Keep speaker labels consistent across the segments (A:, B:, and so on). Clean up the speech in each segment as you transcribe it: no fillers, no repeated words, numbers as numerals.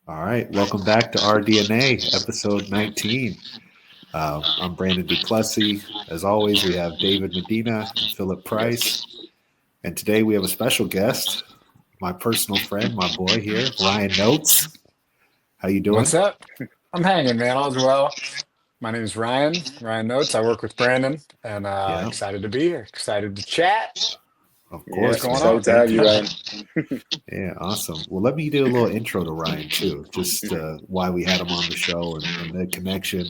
A: All right, welcome back to RDNA, episode 19. I'm Brandon Duplessis. As always, we have David Medina and Philip Price. And today we have a special guest, my personal friend, my boy here, Ryan Notes. How you doing?
B: What's up? I'm hanging, man. All's well. My name is Ryan Notes. I work with Brandon, and
A: Yeah,
B: excited to be here. Excited to chat.
A: of
B: What's
C: Yeah,
A: course,
B: going
A: man.
C: excited
B: on?
C: to have
A: Thank
C: you,
A: you.
C: Ryan.
A: Yeah, awesome. Well, let me do a little intro to Ryan too, just why we had him on the show and the connection.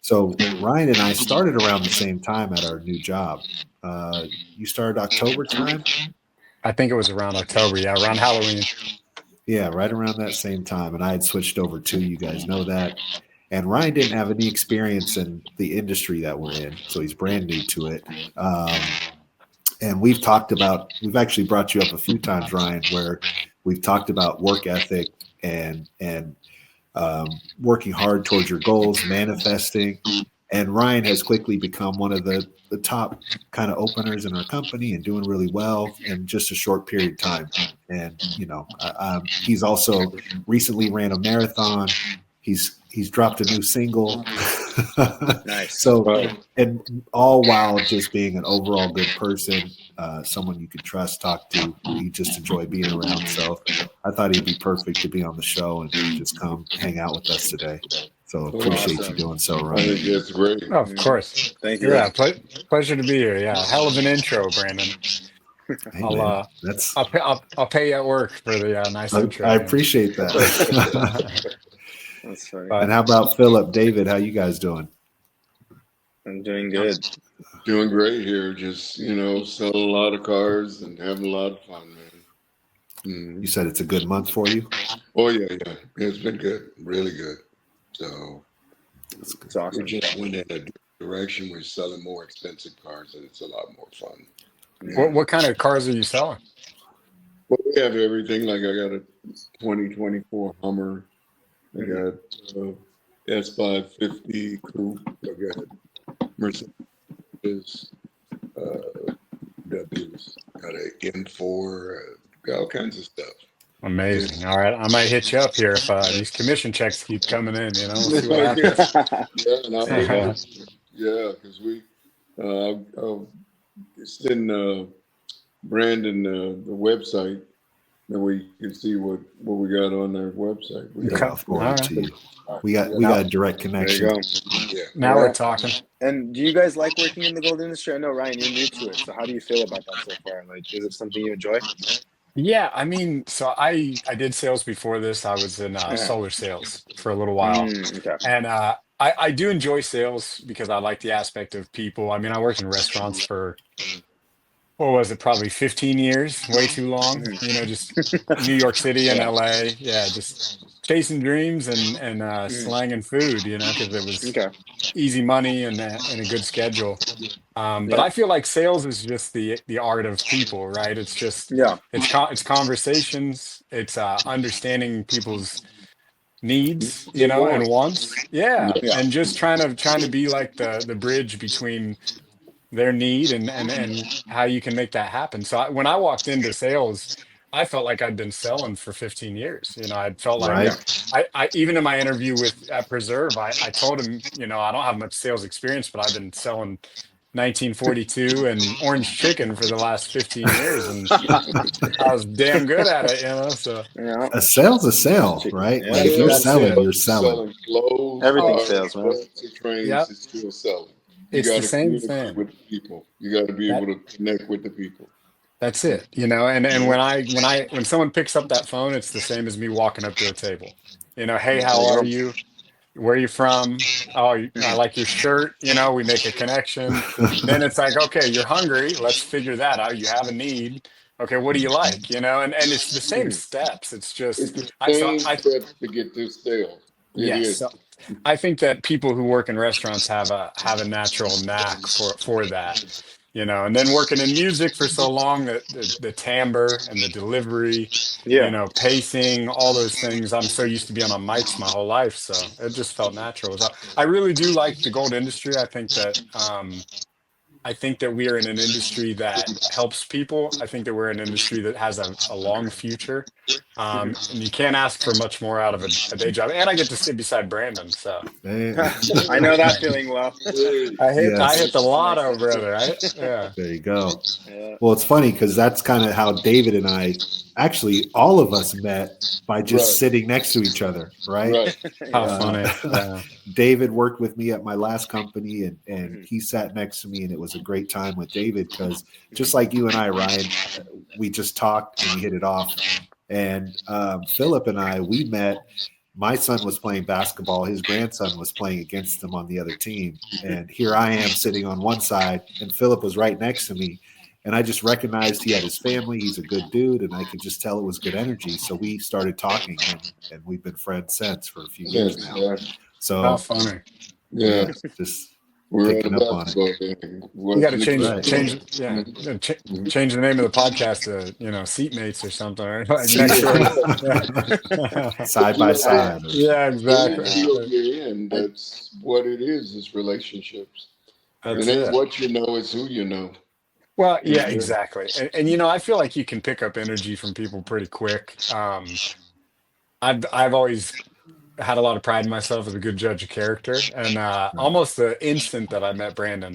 A: So Ryan and I started around the same time at our new job. You started October time?
B: I think it was around October. Yeah, around Halloween.
A: Yeah, right around that same time. And I had switched over too. You guys know that. And Ryan didn't have any experience in the industry that we're in, so he's brand new to it. And we've actually brought you up a few times, Ryan, where we've talked about work ethic and working hard towards your goals, manifesting. And Ryan has quickly become one of the top kind of openers in our company and doing really well in just a short period of time. And he's also recently ran a marathon. He's dropped a new single.
C: Nice.
A: So,
C: Wow.
A: and all while just being an overall good person, someone you can trust, talk to, you just enjoy being around. So I thought he'd be perfect to be on the show and just come hang out with us today. So appreciate you
C: Awesome.
A: doing so,
D: I
A: Ryan.
D: think that's great.
B: Oh, of course.
C: Thank you,
B: Yeah,
C: Ryan.
B: pleasure to be here. Yeah, hell of an intro, Brandon.
A: Hey
B: I'll
A: man,
B: uh,
A: that's
B: I'll pay you at work for the nice intro,
A: I
B: man.
A: appreciate that.
C: That's funny.
B: But
A: And how about Philip, David? How you guys doing?
C: I'm doing good.
D: Doing great here. Just, selling a lot of cars and having a lot of fun, man.
A: You said it's a good month for you.
D: Oh, yeah. It's been good. Really good. So
C: It's
D: we
C: awesome.
D: just went in a direction. We're selling more expensive cars and it's a lot more fun.
B: what
D: Yeah.
B: what kind of cars are you selling?
D: Well, we have everything. Like I got a 2024 Hummer. I got S550 Coupe. I got Mercedes. Got an M4, got all kinds of stuff. Yeah.
B: Amazing. All right, I might hit you up here if these commission checks keep coming in. We'll see what
D: Yeah,
B: happens.
D: and I'll make it. Yeah, because I'll send Brandon the website, and we can see what we got on their website. We
A: Yeah,
D: got,
B: Okay.
A: I'll forward
B: All
A: it
B: right.
A: to you. We got
D: yeah,
A: a direct
D: there you
A: connection.
D: go. Yeah.
B: Now we're
C: Yeah.
B: talking.
C: And do you guys like working in the gold industry? I know, Ryan, you're new to it. So how do you feel about that so far? Like, is it something you enjoy?
B: Yeah, I mean, so I did sales before this. I was in
C: Uh-huh.
B: solar sales for a little while,
C: Okay.
B: and I do enjoy sales because I like the aspect of people. I mean, I worked in restaurants for what was it, probably 15 years, way too long. Just New York City and
C: Yeah.
B: LA. Yeah, just chasing dreams and
C: Mhm.
B: slanging food. Because it was
C: Okay.
B: easy money and a good schedule. But
C: Yeah.
B: I feel like sales is just the art of people, right? It's just
C: Yeah.
B: it's conversations, it's understanding people's needs,
D: It
B: and
D: wants.
B: wants. Yeah,
D: Yeah.
C: Yeah.
B: and just trying to be like the bridge between their need and how you can make that happen. So when I walked into sales, I felt like I'd been selling for 15 years. I felt like
A: Right?
C: Yeah.
B: I even in my interview with at Preserve, I told him, I don't have much sales experience, but I've been selling 1942 and orange chicken for the last 15 years, and I was damn good at it. So
C: Yeah.
A: A sale's a sale,
C: Chicken.
A: right?
C: Yeah.
A: Like if
D: Yeah,
A: you're
B: that's
A: selling,
B: it.
A: you're selling.
D: Selling clothes,
C: Everything
B: Oh,
D: cars,
C: sales, man.
D: trucks, and trains
B: yep.
D: is still selling. You
B: It's
D: got
B: the
D: to
B: same
D: communicate
B: thing.
D: with the people. You got to be able
B: That
D: to connect with the people.
B: that's it. And when someone picks up that phone, it's the same as me walking up to a table. Hey,
C: There
B: how
C: you
B: are
C: go.
B: you? Where are you from? Oh, I
C: Mhm.
B: like your shirt. We make a connection. Then it's like, okay, you're hungry. Let's figure that out. You have a need. Okay, what do you like? And it's the same
C: Mhm.
B: steps. It's
D: It's
B: just
D: the
B: I so
D: same
B: I
D: steps to get this sale. It
B: yes.
D: is.
B: So I think that people who work in restaurants have a natural knack for that. And then working in music for so long, the timbre and the delivery,
C: Yeah.
B: pacing, all those things. I'm so used to being on mics my whole life, so it just felt natural. So I really do like the gold industry. I think that I think that we are in an industry that helps people. I think that we're in an industry that has a long future. And you can't ask for much more out of a day job. And I get to sit beside Brandon. So
A: Eh,
C: I know that feeling well.
B: I hit
A: yes,
B: the
C: It's a nice
B: lotto,
C: little
B: brother. Yeah.
A: there you go.
C: Yeah.
A: Well, it's funny because that's kind of how David and I, actually, all of us met by just
D: Right.
A: sitting next to each other, right?
D: Right.
B: How
C: Yeah.
B: funny. Yeah.
A: David worked with me at my last company, and
C: Mhm.
A: he sat next to me, and it was a great time with David because just like you and I, Ryan, we just talked and we hit it off. And Philip and I, we met. My son was playing basketball. His grandson was playing against him on the other team. And here I am sitting on one side, and Philip was right next to me. And I just recognized he had his family. He's a good dude. And I could just tell it was good energy. So we started talking, and we've been friends since for a few years
D: Yes.
A: now.
B: How
A: So,
B: funny.
D: Yeah.
A: just
D: We're
A: picking
D: at a
A: up on it.
D: basketball game.
B: You got to change
A: Right.
B: change the name of the podcast to seatmates or something, right? Like next door. Yeah.
A: Side by side.
B: Yeah,
D: The
B: exactly.
D: field you're in, that's what it is relationships.
B: That's
D: It ain't
B: it.
D: what you know, it's who you know.
B: Well, yeah,
D: Yeah.
B: exactly. And I feel like you can pick up energy from people pretty quick. I've always had a lot of pride in myself as a good judge of character, and almost the instant that I met Brandon,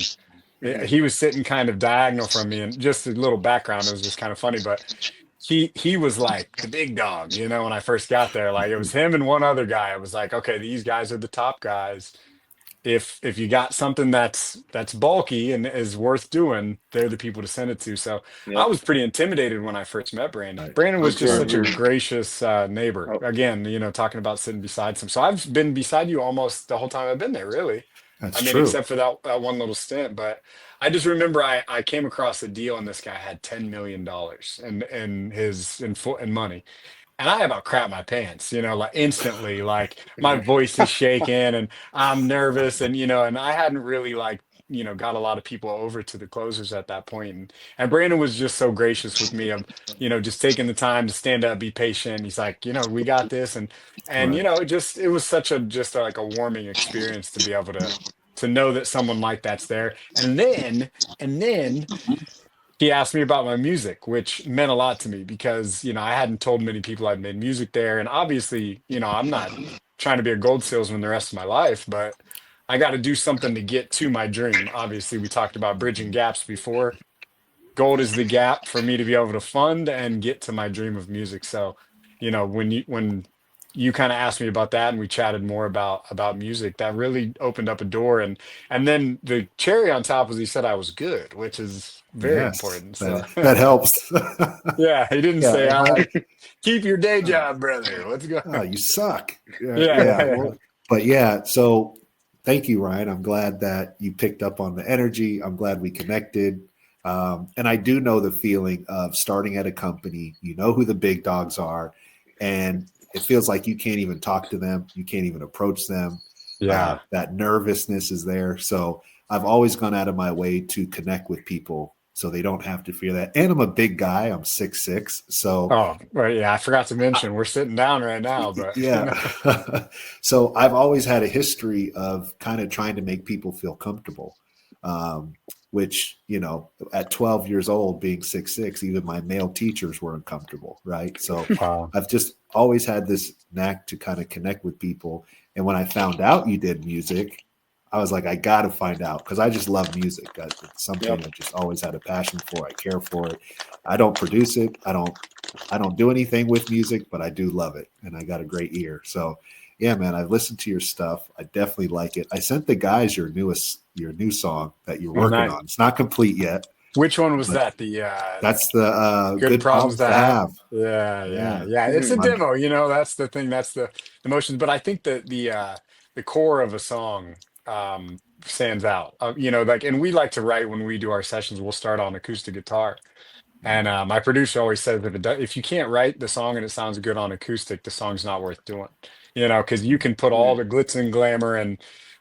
B: he was sitting kind of diagonal from me, and just a little background, it was just kind of funny, but he was like the big dog, when I first got there. Like it was him and one other guy. I was like, okay, these guys are the top guys. If you got something that's bulky and is worth doing, they're the people to send it to. So I
C: Yeah.
B: was pretty intimidated when I first met Brandon.
A: Right.
B: Brandon was just
D: Okay.
B: such a gracious neighbor.
C: Oh.
B: Again, talking about sitting beside some. So I've been beside you almost the whole time I've been there, really.
A: That's
B: I mean,
A: true.
B: except for that one little stint. But I just remember I came across a deal and this guy had $10 million in money. And I about crap my pants, like instantly, like my voice is shaking and I'm nervous, and I hadn't really like, got a lot of people over to the closers at that point. And Brandon was just so gracious with me of, just taking the time to stand up, be patient. He's like, we got this. And,
A: Right.
B: it was such like a warming experience to be able to know that someone like that's there. And then he asked me about my music, which meant a lot to me because, I hadn't told many people I'd made music there. And obviously, I'm not trying to be a gold salesman the rest of my life, but I got to do something to get to my dream. Obviously, we talked about bridging gaps before. Gold is the gap for me to be able to fund and get to my dream of music. So, when you kind of asked me about that and we chatted more about music, that really opened up a door. And then the cherry on top was he said I was good, which is very
A: Yes,
B: important. So
A: that helps.
B: yeah, he didn't
A: Yeah,
B: say,
A: and I-
B: keep your day job, brother. Let's go.
A: Oh, you suck.
B: Yeah.
A: Well, but yeah, so thank you, Ryan. I'm glad that you picked up on the energy. I'm glad we connected. And I do know the feeling of starting at a company. You know who the big dogs are, and it feels like you can't even talk to them. You can't even approach them.
B: Yeah.
A: That nervousness is there. So I've always gone out of my way to connect with people so they don't have to fear that. And I'm a big guy. I'm 6'6". So
B: Oh, well, yeah. I forgot to mention we're sitting down right now, but
A: yeah. So I've always had a history of kind of trying to make people feel comfortable, which, at 12 years old, being 6'6", even my male teachers were uncomfortable, right? So
B: Wow.
A: I've just always had this knack to kind of connect with people. And when I found out you did music, I was like, I got to find out because I just love music. It's something I just always had a passion for. I care for it. I don't produce it. I don't do anything with music, but I do love it. And I got a great ear. So yeah, man, I've listened to your stuff. I definitely like it. I sent the guys your new song that you're working
B: nice.
A: on. It's not complete yet.
B: Which one was
A: But
B: that? The
A: That's the
B: good problems to have.
A: Yeah.
B: Yeah. It's a
A: Mhm.
B: demo, that's the thing. That's the emotions. But I think that the core of a song stands out. And we like to write when we do our sessions, we'll start on acoustic guitar. And my producer always says if you can't write the song and it sounds good on acoustic, the song's not worth doing. Because you can put all the glitz and glamour and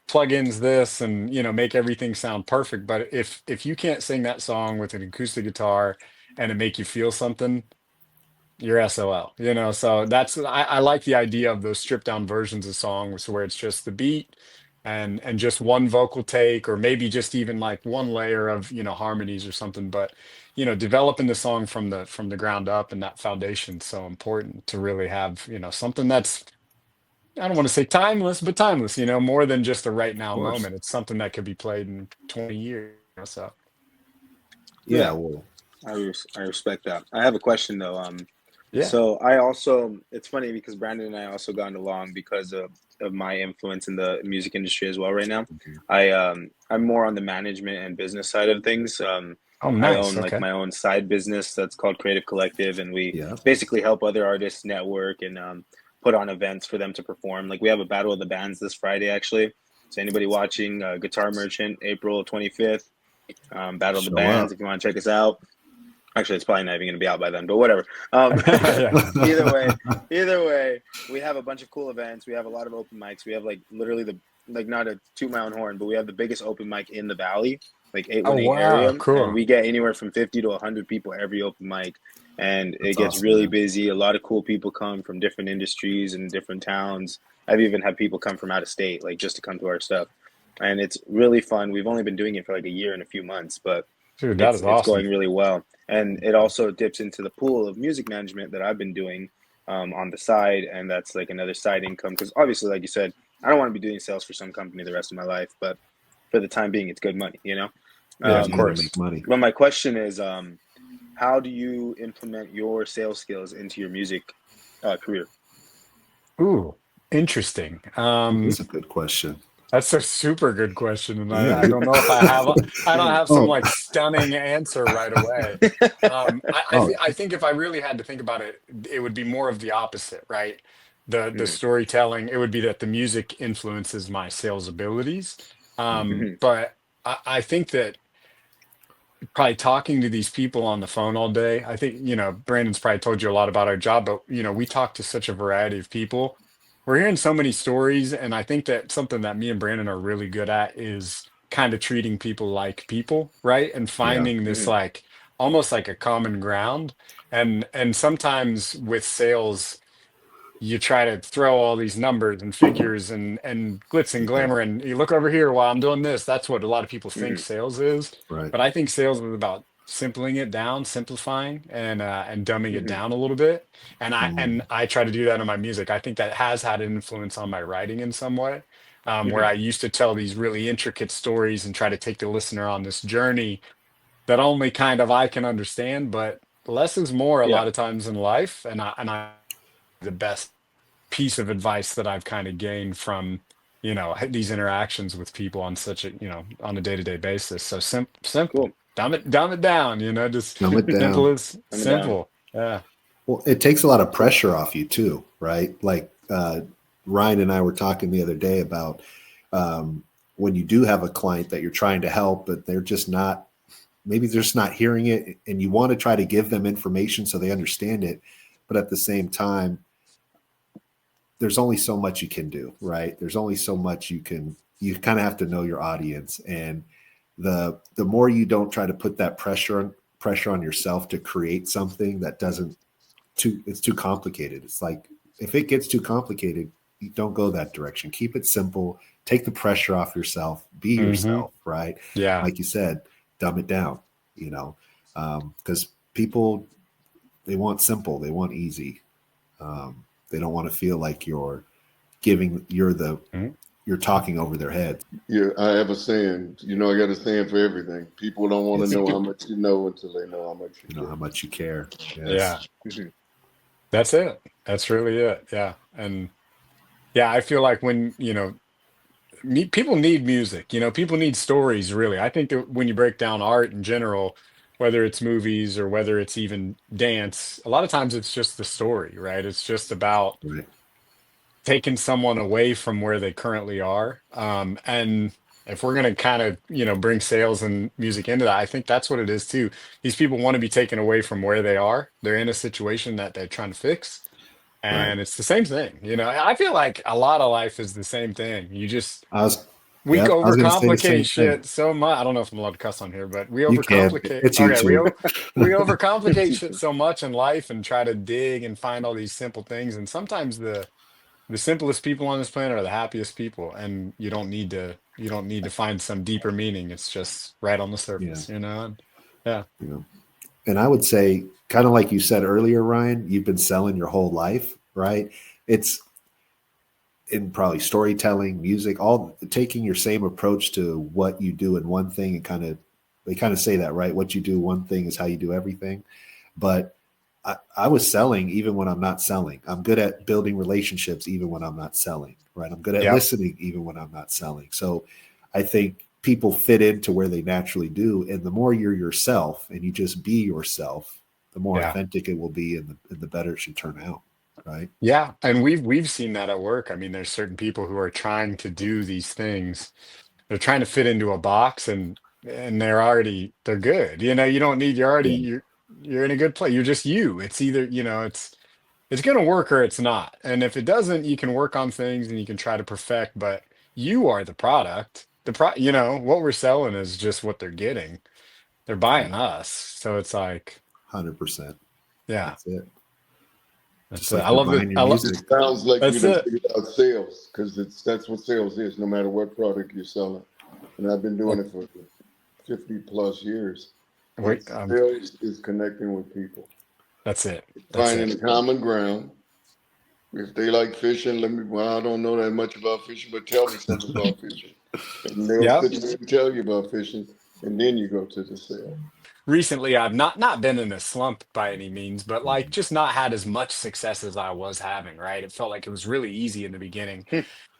B: plugins this and make everything sound perfect. But if you can't sing that song with an acoustic guitar and it make you feel something, you're SOL. So I like the idea of those stripped down versions of songs where it's just the beat, and just one vocal take, or maybe just even like one layer of, harmonies or something. But, developing the song from the ground up, and that foundation is so important to really have, something that's, I don't want to say timeless, but timeless, more than just a right
A: Of
B: now
A: course.
B: moment. It's something that could be played in 20 years. So
A: Yeah.
C: Yeah.
A: Well,
C: I respect that. I have a question though.
B: yeah.
C: So I also, it's funny because Brandon and I also gotten along because of my influence in the music industry as well right now. I'm more on the management and business side of things.
B: Oh,
C: I
B: nice.
C: own like
B: Okay.
C: my own side business that's called Creative Collective, and we
A: yeah.
C: basically help other artists network and put on events for them to perform. Like we have a Battle of the Bands this Friday actually. So anybody watching, Guitar Merchant, April 25th, Battle of the
A: Show
C: Bands.
A: up.
C: If you want to check us out. Actually, it's probably not even going to be out by then, but whatever.
B: Yeah.
C: Either way, either way, we have a bunch of cool events. We have a lot of open mics. We have like literally not to toot my own horn, but we have the biggest open mic in the valley, like
B: Oh,
C: 818 area,
B: wow.
C: and
B: Cool.
C: we get anywhere from 50 to 100 people every open mic, and
A: That's
C: it gets
A: awesome,
C: really
A: man.
C: busy. A lot of cool people come from different industries and different towns. I've even had people come from out of state, like just to come to our stuff, and it's really fun. We've only been doing it for like a year and a few months, but
B: Dude, that
C: it's
B: is
C: it's
B: awesome.
C: going really well, and it also dips into the pool of music management that I've been doing on the side, and that's like another side income because obviously, like you said, I don't want to be doing sales for some company the rest of my life, but for the time being, it's good money, you know.
B: Yeah,
A: Yeah,
B: of
A: you got to
C: Um,
A: make
B: course.
A: money.
C: but my question is, how do you implement your sales skills into your music career?
B: Ooh, interesting.
A: It is a good question.
B: That's a super good question, and
A: Yeah.
B: I don't know if I don't have some
A: Oh,
B: like stunning answer right away.
A: oh,
B: I think if I really had to think about it, it would be more of the opposite, right? The
C: Mm,
B: storytelling, it would be that the music influences my sales abilities.
A: mhm.
C: mhm,
B: But I think that probably talking to these people on the phone all day, I think, Brandon's probably told you a lot about our job, but we talk to such a variety of people. We're hearing so many stories, and I think that something that me and Brandon are really good at is kind of treating people like people, right? And
A: Yeah.
B: finding this
C: mhm,
B: like almost like a common ground. And sometimes with sales, you try to throw all these numbers and figures and glitz and
A: Yeah.
B: glamour, and you look over here while I'm doing this. That's what a lot of people think
C: mhm,
B: sales is.
A: Right.
B: But I think sales is about simpling it down, simplifying, and dumbing it
C: mhm,
B: down a little bit. And I
A: Mm,
B: and I try to do that in my music. I think that has had an influence on my writing in some way. Where
C: mhm.
B: I used to tell these really intricate stories and try to take the listener on this journey that only kind of I can understand, but less is more a
C: Yeah.
B: lot of times in life. And I the best piece of advice that I've kind of gained from, these interactions with people on such a, on a day-to-day basis. So simple,
C: Cool.
B: dumb it down, just
A: dumb it
B: simple
A: down.
B: as
C: I'm down.
B: simple. Yeah.
A: Well, it takes a lot of pressure off you too, right? Like Ryan and I were talking the other day about um, when you do have a client that you're trying to help, but they're just not, maybe they're just not hearing it, and you want to try to give them information so they understand it, but at the same time, there's only so much you can do, right? There's only so much you kind of have to know your audience, and the more you don't try to put that pressure on yourself to create something that doesn't it's too complicated. It's like if it gets too complicated, you don't go that direction. Keep it simple. Take the pressure off yourself. Be
B: Hmm.
A: yourself, right?
B: Yeah.
A: Like you said, dumb it down. Because people they want simple, they want easy. They don't want to feel like
B: Mhm.
A: you're talking over their head.
D: Yeah, I have a saying. I got a saying for everything. People don't want to
A: Yes,
D: know how much you know until they know how much you
A: you know how
D: care.
A: much you care. Yes.
B: Yeah.
C: Mhm,
B: That's it. That's really it. Yeah. And yeah, I feel like when, people need music, people need stories, really. I think that when you break down art in general, whether it's movies or whether it's even dance, a lot of times it's just the story, right? It's just about
A: Right.
B: taking someone away from where they currently are. And if we're going to kind of, bring sales and music into that, I think that's what it is too. These people want to be taken away from where they are. They're in a situation that they're trying to fix.
A: Right.
B: And it's the same thing. I feel like a lot of life is the same thing.
A: I was
B: We
A: yeah, I was gonna say the
B: overcomplicate
A: same thing.
B: shit so much. I don't know if I'm allowed to cuss on here, but we
A: You can.
B: overcomplicate.
A: It's
B: Okay,
A: YouTube.
B: we overcomplicate shit so much in life and try to dig and find all these simple things. And sometimes the simplest people on this planet are the happiest people, and you don't need to find some deeper meaning. It's just right on the
A: Yeah.
B: surface, you know? And yeah.
A: You know, and I would say, kind of like you said earlier, Ryan, you've been selling your whole life, right? It's in probably storytelling, music, all taking your same approach to what you do in one thing, and they kind of say that, right? What you do one thing is how you do everything. But I was selling even when I'm not selling. I'm good at building relationships even when I'm not selling, right? I'm good at
B: Yep.
A: listening even when I'm not selling. So I think people fit into where they naturally do. And the more you're yourself and you just be yourself, the more
B: Yeah.
A: authentic it will be, and the better it should turn out, right?
B: Yeah. And we've seen that at work. I mean, there's certain people who are trying to do these things. They're trying to fit into a box, and they're good. You know, you don't need
A: Yeah,
B: you're in a good place. You're just you. It's either, you know, it's going to work or it's not. And if it doesn't, you can work on things and you can try to perfect, but you are the product. You know, what we're selling is just what they're getting. They're
A: yeah,
B: buying us. So it's like,
A: 100%.
B: yeah,
A: That's it.
B: that's
A: Just
B: it.
A: like
B: I
A: they're
B: love that.
A: buying your music.
D: It sounds like you
B: That's
D: done
B: it.
D: figured out sales, because that's what sales is, no matter what product you're selling. And I've been doing
B: Well,
D: it for 50 plus years. And
B: wait,
D: sales is connecting with people,
B: that's it. That's
D: finding
B: it.
D: a common ground. If they like fishing, well, I don't know that much about fishing, but tell me something about fishing. And they'll
B: Yep.
D: sit there and tell you about fishing, and then you go to the sale.
B: Recently I've not been in a slump by any means, but like just not had as much success as I was having, right? It felt like it was really easy in the beginning.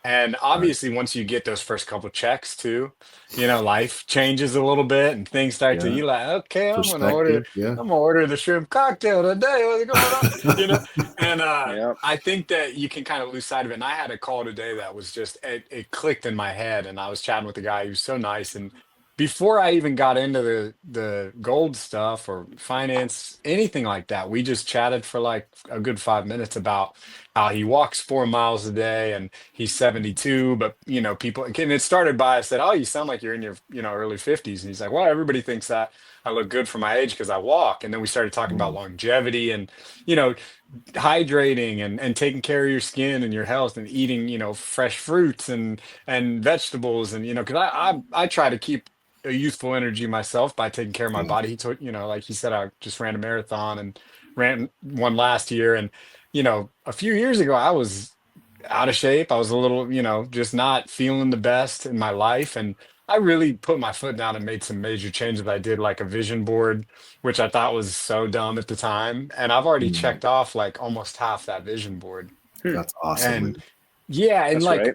B: And
A: Right.
B: obviously once you get those first couple checks too, you know, life changes a little bit and things start to
A: Yeah.
B: you like, okay,
A: Perspective. Yeah.
B: I'm gonna order the shrimp cocktail today. What's going on? You know? And
C: Yep.
B: I think that you can kind of lose sight of it. And I had a call today that was just it clicked in my head, and I was chatting with the guy who's so nice. And before I even got into the gold stuff or finance, anything like that, we just chatted for like a good 5 minutes about how he walks 4 miles a day and he's 72. But you know, people, and it started by I said, "Oh, you sound like you're in your, you know, early 50s." And he's like, "Well, everybody thinks that I look good for my age because I walk." And then we started talking about
A: Mm.
B: longevity and, you know, hydrating and taking care of your skin and your health and eating, you know, fresh fruits and vegetables. And you know, because I try to keep a youthful energy myself by taking care of my
A: Yeah.
B: body. He told, you know, like he said, I just ran a marathon and ran one last year. And, you know, a few years ago, I was out of shape. I was a little, you know, just not feeling the best in my life. And I really put my foot down and made some major changes. I did like a vision board, which I thought was so dumb at the time. And I've already
A: Mm.
B: checked off like almost half that vision board.
C: Hmm.
A: That's awesome,
B: And
A: man.
B: yeah, and
C: That's
B: like
C: right.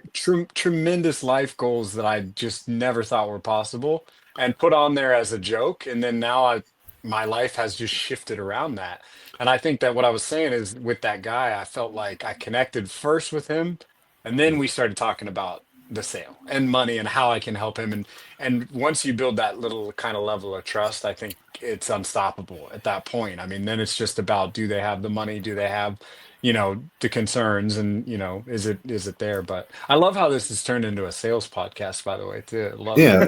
B: tremendous life goals that I just never thought were possible and put on there as a joke. And then now my life has just shifted around that. And I think that what I was saying is with that guy, I felt like I connected first with him, and then we started talking about the sale and money and how I can help him. And once you build that little kind of level of trust, I think it's unstoppable at that point. I mean, then it's just about, do they have the money? Do they have, you know, the concerns, and you know, is it there? But I love how this has turned into a sales podcast, by the way, too. I love it.
A: Yeah,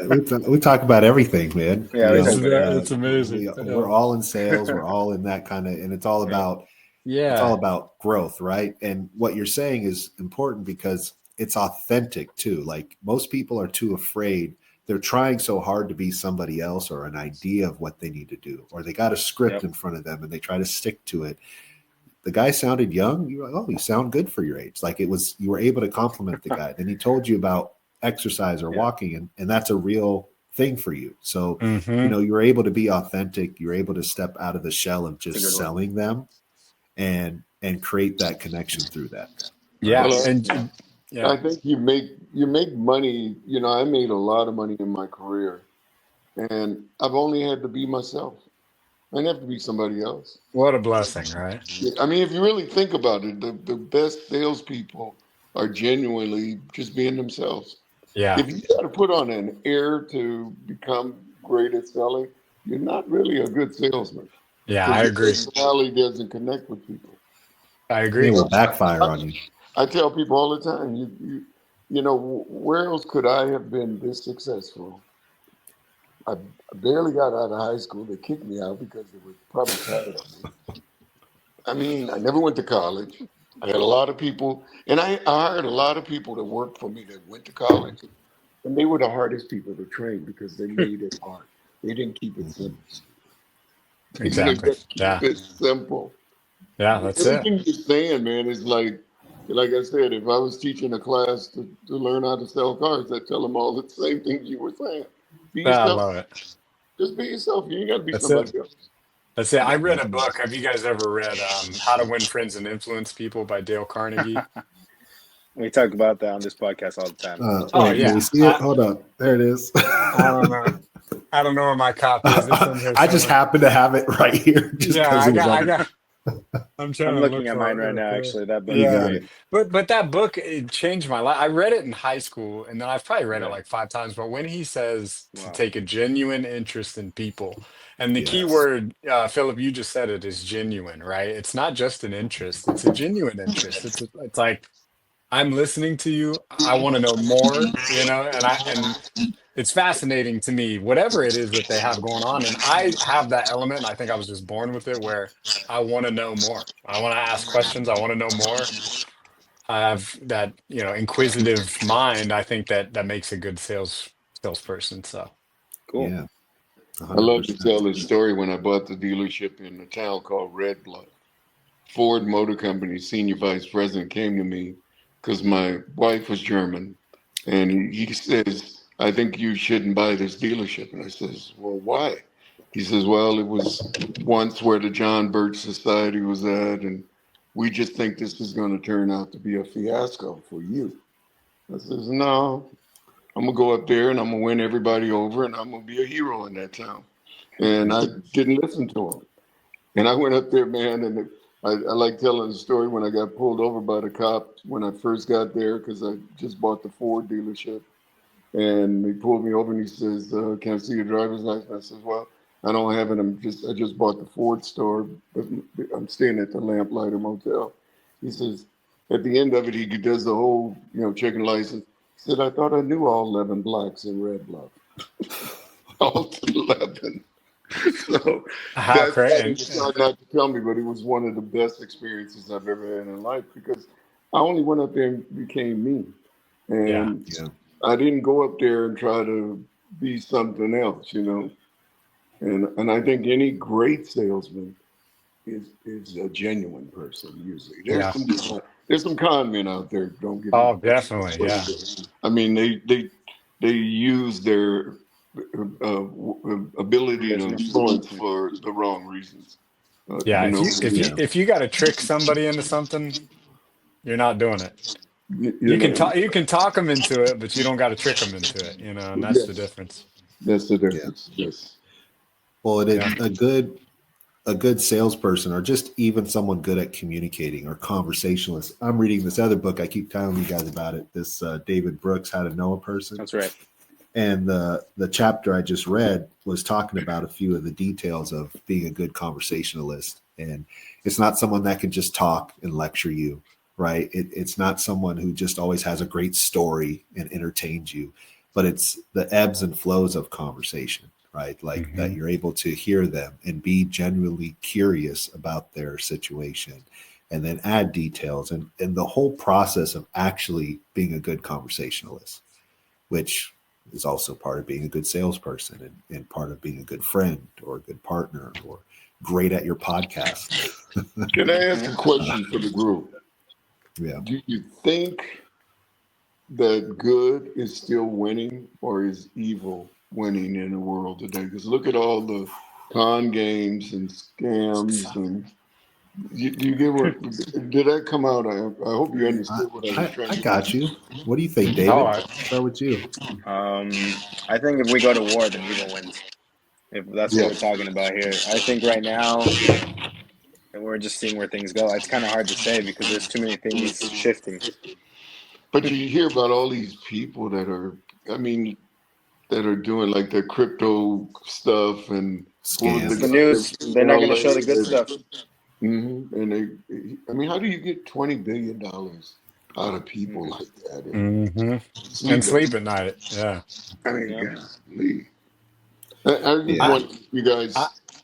A: we talk about everything, man.
C: Yeah, we talk
B: It's
C: about everything.
B: it's amazing.
A: We're all in sales. We're all in that kind of, and
C: Yeah.
A: it's all
B: Yeah.
A: about growth, right? And what you're saying is important because it's authentic too. Like most people are too afraid. They're trying so hard to be somebody else or an idea of what they need to do, or they got a script
C: Yep.
A: in front of them and they try to stick to it. The guy sounded young. You're like, oh, you sound good for your age. Like it was, you were able to compliment the guy. Then he told you about exercise or
C: Yeah.
A: walking, and that's a real thing for you. So, you
B: Hmm.
A: know, you're able to be authentic. You're able to step out of the shell of
C: That's a
A: just
C: good one.
A: selling them and create that connection through that. Right.
B: Yeah.
D: Well,
B: And yeah.
D: I think you make money. You know, I made a lot of money in my career, and I've only had to be myself. I didn't have to be somebody else.
B: What a blessing, right?
D: I mean, if you really think about it, the best salespeople are genuinely just being themselves.
B: Yeah.
D: If you got to put on an air to become great at selling, you're not really a good salesman
B: Yeah,
D: because
B: I
D: your
B: agree.
D: personality doesn't connect with people.
B: I
A: And it
B: agree.
A: will backfire on you.
D: I tell people all the time, you know, where else could I have been this successful? I barely got out of high school. They kicked me out because they were probably tired of me. I mean, I never went to college. I had a lot of people, and I hired a lot of people that worked for me that went to college, and they were the hardest people to train because they made it hard. They didn't keep it simple.
B: Exactly.
D: Just keep
B: Yeah.
D: it simple.
B: Yeah, that's it.
D: Everything you're saying, man, is like I said, if I was teaching a class to learn how to sell cars, I'd tell them all the same things you were saying. Be
B: I
D: yourself.
B: love it.
D: Just be yourself. You ain't got to be
B: That's
D: somebody
B: it.
D: else.
B: That's it. I read a book. Have you guys ever read How to Win Friends and Influence People by Dale Carnegie?
C: We talk about that on this podcast all the time.
B: Oh,
A: Wait,
B: yeah.
A: can you see it? Hold up. There it is.
B: I don't know. I don't know where my copy is. It's in here
A: I just
B: somewhere.
A: happen to have it right here. Just
B: Yeah,
A: 'cause
B: I
A: it was
B: got.
A: on-
B: I'm trying
C: I'm
B: to
C: looking
B: look
C: at
B: for
C: mine
B: it
C: right
B: real
C: now.
B: quick.
C: Actually, that book
A: You
C: is
A: got
C: great.
A: it.
B: But that book, it changed my life. I read it in high school, and then I've probably read it
C: Yeah.
B: like 5 times. But when he says to
C: Wow.
B: take a genuine interest in people, and the key
A: Yes.
B: word, Philip, you just said it, is genuine, right? It's not just an interest; it's a genuine interest. It's like I'm listening to you. I want to know more, and it's fascinating to me, whatever it is that they have going on. And I have that element, and I think I was just born with it, where I want to know more. I want to ask questions. I want to know more. I have that, inquisitive mind. I think that makes a good salesperson. So
C: Cool.
A: Yeah.
D: I love to
A: 100%.
D: tell this story when I bought the dealership in a town called Red Bluff. Ford Motor Company senior vice president came to me because my wife was German, and he says, "I think you shouldn't buy this dealership." And I says, "Well, why?" He says, "Well, it was once where the John Birch Society was at, and we just think this is going to turn out to be a fiasco for you." I says, "No, I'm gonna go up there and I'm gonna win everybody over, and I'm gonna be a hero in that town." And I didn't listen to him. And I went up there, man, and I like telling the story when I got pulled over by the cop when I first got there because I just bought the Ford dealership. And he pulled me over and he says, "Can I see your driver's license?" I says, "Well, I don't have it. I just bought the Ford store, but I'm staying at the Lamplighter Motel." He says, at the end of it, he does the whole, checking license. He said, "I thought I knew all 11 blocks in Red Bluff." All 11. So
B: how
D: that's why he
B: great.
D: decided not to tell me, but it was one of the best experiences I've ever had in life because I only went up there and became me.
B: Yeah.
D: And
A: Yeah.
D: I didn't go up there and try to be something else, And I think any great salesman is a genuine person usually.
B: Yeah.
D: There's some con men out there, don't get me
B: Oh,
D: wrong.
B: definitely. Yeah.
D: I mean, they use their ability to influence for the wrong reasons.
B: Yeah.
D: You know,
B: If you got to trick somebody into something, you're not doing it.
D: you
B: You can
D: know,
B: talk them into it, but you don't got to trick them into it. And that's the
D: yes,
B: difference.
D: that's the
A: Yeah.
D: difference. Yes.
A: Well,
B: Yeah.
A: a good salesperson, or just even someone good at communicating or conversationalist. I'm reading this other book. I keep telling you guys about it. This David Brooks, How to Know a Person.
C: That's right.
A: And the chapter I just read was talking about a few of the details of being a good conversationalist. And it's not someone that can just talk and lecture you, right? It's not someone who just always has a great story and entertains you, but it's the ebbs and flows of conversation, right? Like that you're able to hear them and be genuinely curious about their situation and then add details and the whole process of actually being a good conversationalist, which is also part of being a good salesperson and part of being a good friend or a good partner or great at your podcast.
D: Can I ask a question for the group?
A: Yeah.
D: Do you think that good is still winning or is evil winning in the world today? Because look at all the con games and scams and you get what did that come out? I hope you understood what I was trying
A: I
D: to
A: got you. What do you think, David?
B: Oh,
A: Start with you.
C: I think if we go to war, then evil wins. If that's what we're talking about here, I think right now, and we're just seeing where things go. It's kind of hard to say because there's too many things shifting.
D: But you hear about all these people that are, I mean, that are doing like the crypto stuff and
A: Scams.
C: The news, they're not going to show the good stuff.
D: And I mean, how do you get $20 billion out of people like that?
B: and sleep at night. Yeah.
D: I mean, golly. I just want you guys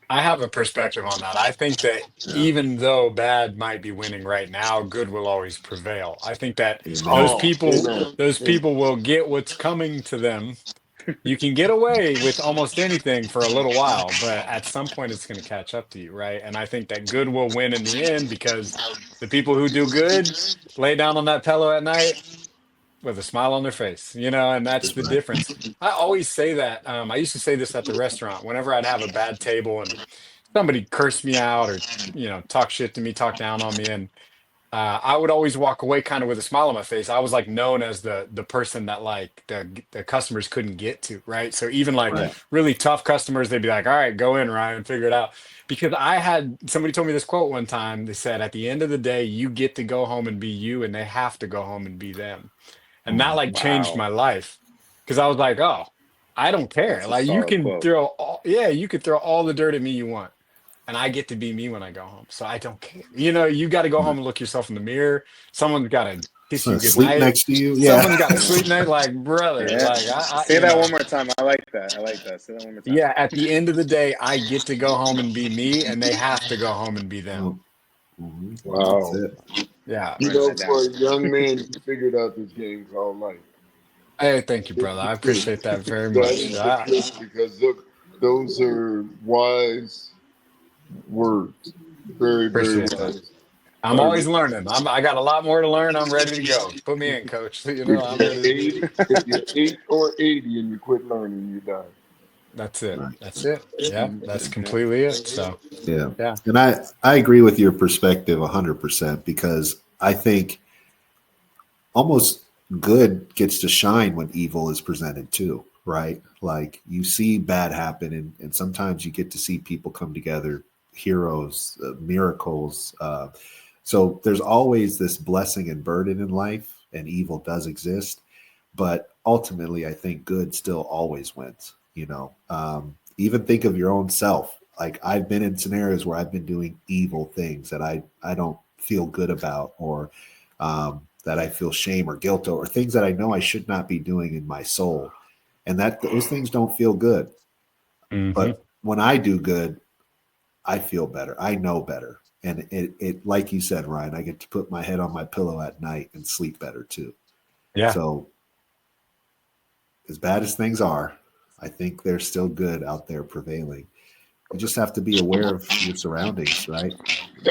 B: I have a perspective on that. I think that
A: Yeah.
B: even though bad might be winning right now, good will always prevail. I think that
A: Amen.
B: those
D: Oh,
B: people
D: amen.
B: those people will get what's coming to them. You can get away with almost anything for a little while, but at some point it's going to catch up to you, right? And I think that good will win in the end because the people who do good lay down on that pillow at night with a smile on their face, and that's
A: That's
B: the
A: right.
B: difference. I always say that. I used to say this at the restaurant whenever I'd have a bad table and somebody cursed me out or, talk shit to me, talk down on me. And I would always walk away kind of with a smile on my face. I was like known as the person that like the customers couldn't get to, right? So even like
A: Right.
B: really tough customers, they'd be like, "All right, go in, Ryan, figure it out." Because I had somebody told me this quote one time. They said, "At the end of the day, you get to go home and be you, and they have to go home and be them." And that
A: Mm.
B: like changed
C: Wow,
B: my life because I was like, "Oh, I don't care.
C: that's a
B: Like you
C: solid
B: can
C: quote.
B: throw all, yeah, you could throw all the dirt at me you want." And I get to be me when I go home. So I don't care. You got to go home and look yourself in the mirror. Someone's got to kiss you
A: Sleep
B: goodnight.
A: next to you. Yeah.
B: Someone's got to sleep night. Like, brother,
C: Yeah.
B: like,
C: Say that one more time. I like that. I like that. Say that one more time.
B: yeah, at the end of the day, I get to go home and be me, and they have to go home and be them.
A: Oh, mhm. That's
D: Wow.
A: it.
B: Yeah.
D: You
C: Writing
D: know,
C: that
D: for
C: down.
D: a young man, you figured out this game called life.
B: Hey, thank you,
D: It's
B: brother.
D: the
B: I
D: truth.
B: appreciate that very
D: That
B: much.
D: is the truth because look, those are wise words. Very, very
B: Appreciate that.
D: wise.
B: I'm
D: I
B: always
D: really,
B: learning. I got a lot more to learn. I'm ready to go. Put me in, coach. I'm
D: if
B: ready to.
D: you're 8 or 80 and you quit learning, you die.
B: That's it.
A: Right.
B: That's it. Yeah, that's
C: Yeah.
B: completely it. So,
A: Yeah.
B: yeah.
A: And I agree with your perspective 100% because I think almost good gets to shine when evil is presented too, right? Like you see bad happen, and sometimes you get to see people come together, heroes, miracles. So there's always this blessing and burden in life, and evil does exist. But ultimately, I think good still always wins. Even think of your own self. Like I've been in scenarios where I've been doing evil things that I don't feel good about, or that I feel shame or guilt over, things that I know I should not be doing in my soul, and that those things don't feel good.
B: Hmm.
A: But when I do good, I feel better. I know better, and it like you said, Ryan, I get to put my head on my pillow at night and sleep better too.
B: Yeah.
A: So as bad as things are, I think there's still good out there prevailing. You just have to be aware of your surroundings, right?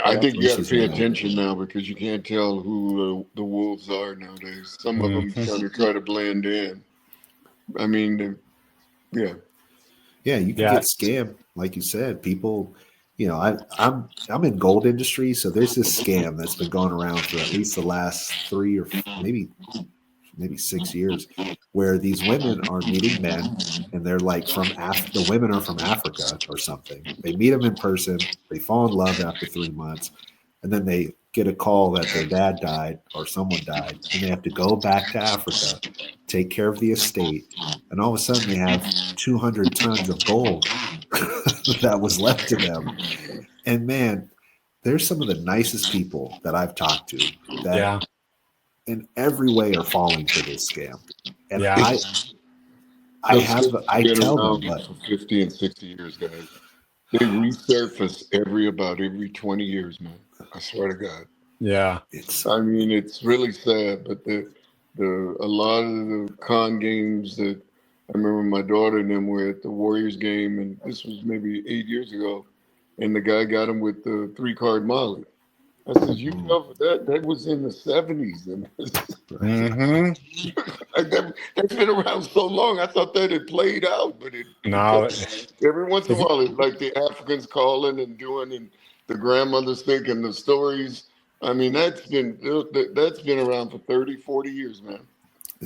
D: I
C: Yeah.
D: think you got to
A: Choices
D: pay
A: you make.
D: attention now because you can't tell who the wolves are nowadays. Some of them
B: Hmm.
D: kind of try to blend in. I mean, yeah.
A: Yeah, you can
B: Yeah.
A: get scammed, like you said. People, I'm in gold industry, so there's this scam that's been going around for at least the last 3 or maybe 6 years, where these women are meeting men, and they're like the women are from Africa or something. They meet them in person, they fall in love after 3 months, and then they get a call that their dad died or someone died, and they have to go back to Africa, take care of the estate, and all of a sudden they have 200 tons of gold that was left to them. And man, there's some of the nicest people that I've talked to that
B: Yeah.
A: in every way are falling for this scam. And
B: Yeah.
A: I
D: Been
A: tell them,
D: around
A: but
D: for 50 and 60 years, guys. They resurface about every 20 years, man. I swear to God.
B: Yeah.
A: it's
D: I mean, it's really sad, but a lot of the con games that I remember my daughter and them were at the Warriors game, and this was maybe 8 years ago, and the guy got him with the 3-card Molly. I said, you know, that was in the 70s, and
B: Hmm.
D: that's been around so long. I thought that had played out, but
B: No.
D: every once in a
B: If you,
D: while, it's like the Africans calling and doing, and the grandmothers thinking the stories. I mean, that's been around for 30, 40 years, man.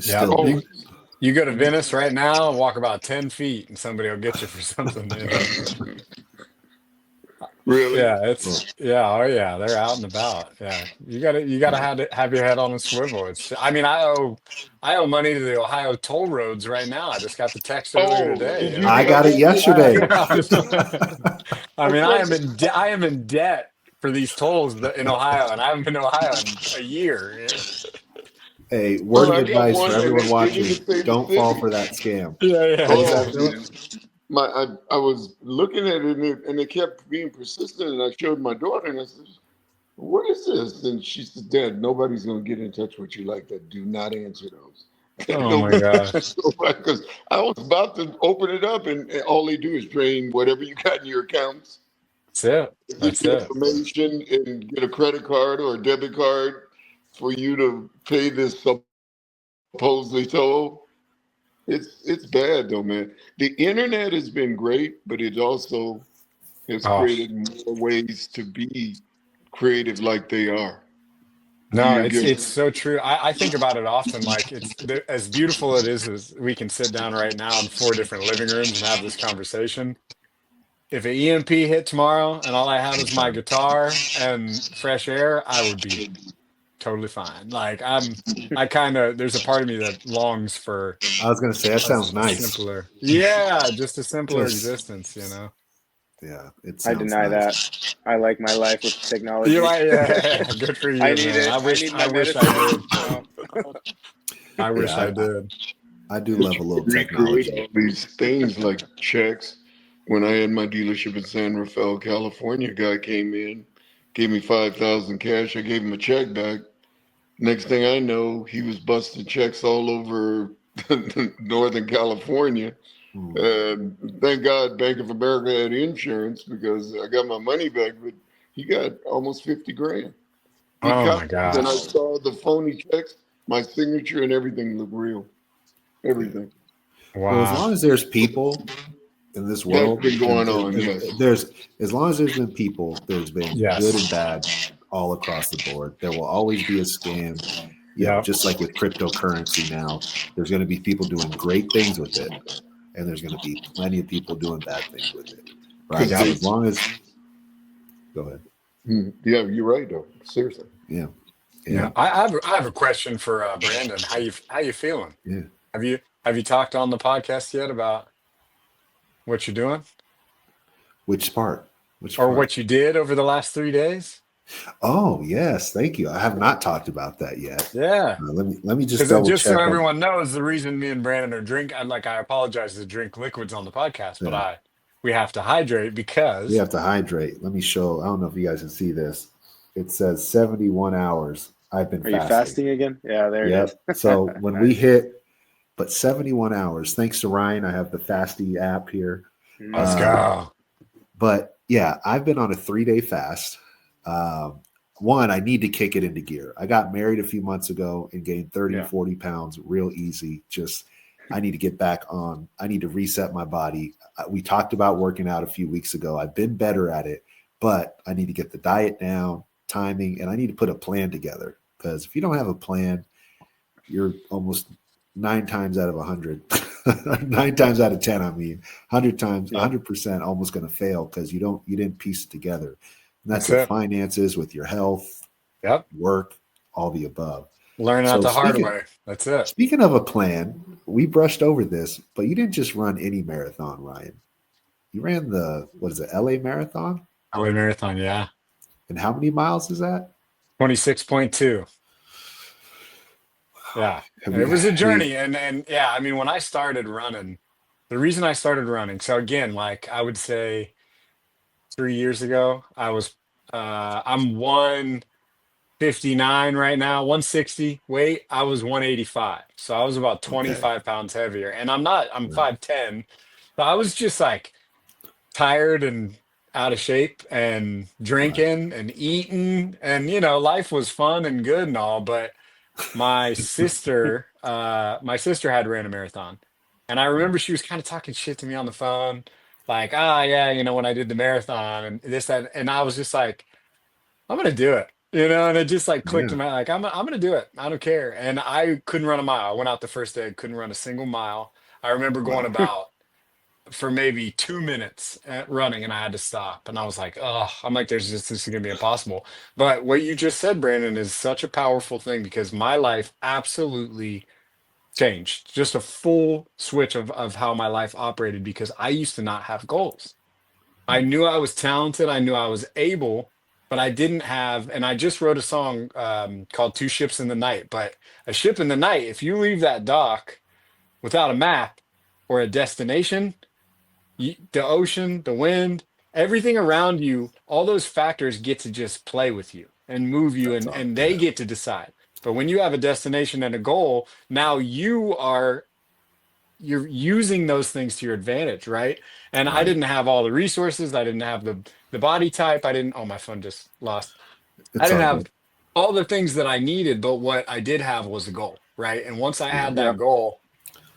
B: yeah.
A: still
B: You,
A: doing.
D: Always.
B: you go to Venice right now and walk about 10 feet and somebody will get you for something.
D: Really?
B: Yeah,
A: Well,
B: oh yeah, they're out and about. Yeah. You gotta have your head on a swivel. I owe money to the Ohio toll roads right now. I just got the text earlier
D: Oh,
B: today,
D: did you
A: I
D: get
A: got it
D: that?
A: yesterday.
B: I mean,
D: That's
B: I am in debt for these tolls in Ohio, and I haven't been to Ohio in a year.
A: Hey, word
D: well,
A: of
D: I got
A: advice
D: one,
A: for
D: and
A: everyone
D: they didn't
A: watching:
D: say the
A: don't fall
D: city.
A: for that scam.
B: Yeah,
A: What is
B: yeah.
A: that,
D: Oh
A: Philip?
D: man, I was looking at it and it kept being persistent. And I showed my daughter and I said, "What is this?" And she said, "Dad, nobody's going to get in touch with you like that. Do not answer those."
B: Oh my gosh.
D: Because I was about to open it up and all they do is drain whatever you got in your accounts.
B: That's it.
D: Get
B: That's
D: your
B: it.
D: information and get a credit card or a debit card for you to pay this supposedly toll. It's bad though, man. The internet has been great, but it also has
B: Oh.
D: created more ways to be creative like they are.
B: No,
D: You get-
B: it's so true. I think about it often. Like as beautiful it is as we can sit down right now in 4 different living rooms and have this conversation. If an EMP hit tomorrow and all I had was my guitar and fresh air, I would be totally fine. Like I kind of there's a part of me that longs for
A: I was gonna say that sounds
B: a
A: nice.
B: simpler, yeah, just a simpler
A: Just-
B: existence, you know.
A: Yeah, it
C: I
A: sounds
C: deny
A: nice.
C: that. I like my life with technology.
B: You're like, yeah, good for you,
C: I need
B: man.
C: it.
B: I wish
C: my
B: I wish I
C: medicine.
B: did. I wish
A: Yeah,
B: I did.
A: I do love a little
D: recreate
A: technology.
D: all these things like checks. When I had my dealership in San Rafael, California, a guy came in, gave me 5,000 cash. I gave him a check back. Next thing I know, he was busting checks all over Northern California.
A: Hmm.
D: Thank God Bank of America had insurance because I got my money back, but he got almost 50 grand. He
B: Oh my
D: copied, and I
B: gosh.
D: saw the phony checks, my signature and everything looked real. Everything.
A: Well, as
B: Wow.
A: long as there's people in this world,
D: been going
A: and
D: on, yes.
A: there's as long as there's been people, there's been
B: Yes.
A: good and bad all across the board. There will always be a scam. You know,
B: Yep.
A: just like with cryptocurrency now, there's going to be people doing great things with it, and there's going to be plenty of people doing bad things with it. Right?
D: Yeah.
A: So as long as, go ahead.
D: Yeah, you're right though. Seriously.
A: Yeah.
B: Yeah, I have a question for Brandon. How you feeling?
A: Yeah.
B: Have you talked on the podcast yet about what you're doing
A: Which part? Which
B: or
A: part?
B: what you did over the last 3 days?
A: Oh yes, thank you. I have not talked about that yet.
B: Yeah,
A: Let me just
B: because
A: double
B: just
A: check.
B: so
A: on-
B: everyone knows, the reason me and Brandon are I apologize to drink liquids on the podcast, but
A: Yeah.
B: we have to hydrate because
A: We have to hydrate. Let me show. I don't know if you guys can see this. It says 71 hours. I've been
C: Are you fasting again? Yeah, there it
A: Yep.
C: is.
A: So when we hit, but 71 hours, thanks to Ryan, I have the Fasty app here.
B: let's go.
A: But yeah, I've been on a 3-day fast. One, I need to kick it into gear. I got married a few months ago and gained 30,
C: Yeah.
A: 40 pounds real easy. Just, I need to get back on. I need to reset my body. We talked about working out a few weeks ago. I've been better at it, but I need to get the diet down, timing, and I need to put a plan together. Because if you don't have a plan, you're almost 9 times out of 100, 9 times out of 10, 100 times, 100% almost going to fail because you didn't piece it together. And that's with
B: it.
A: finances, with your health,
B: Yep,
A: work, all the above.
B: learn out
A: So
B: the hard
A: speaking-
B: way. That's it.
A: Speaking of a plan, we brushed over this, but you didn't just run any marathon, Ryan. You ran the, what is it, LA Marathon?
B: LA Marathon, yeah,
A: And how many miles is that?
B: 26.2. Yeah,
A: Have
B: it
A: you-
B: was a journey, and yeah, I mean, when I started running, the reason I started running, so again, like I would say 3 years ago, I'm 159 right now, 160 weight. I was 185, so I was about 25 pounds heavier, and I'm
A: Right.
B: 5'10", so I was just like tired and out of shape and drinking and eating, and life was fun and good and all, but my sister had ran a marathon, and I remember she was kind of talking shit to me on the phone, like, yeah, when I did the marathon and this, that, and I was just like, I'm gonna do it, and it just like clicked
A: Yeah.
B: in my, like, I'm gonna do it. I don't care. And I couldn't run a mile. I went out the first day, couldn't run a single mile. I remember going about for maybe 2 minutes running, and I had to stop. And I was like, oh, I'm like, this is gonna be impossible. But what you just said, Brandon, is such a powerful thing because my life absolutely changed. Just a full switch of how my life operated because I used to not have goals. I knew I was talented, I knew I was able, but I didn't have, and I just wrote a song called Two Ships in the Night. But a ship in the night, if you leave that dock without a map or a destination, the ocean, the wind, everything around you, all those factors get to just play with you and move you,
A: That's
B: and
A: all.
B: they get to decide. But when you have a destination and a goal, now you're using those things to your advantage, right? And I
A: Right.
B: didn't have all the resources. I didn't have the body type. I didn't. Oh, my phone just lost. I
A: It's
B: didn't
A: all
B: have
A: good.
B: all the things that I needed, but what I did have was a goal, right? And once I
A: Yeah.
B: had
C: Yeah.
B: that goal,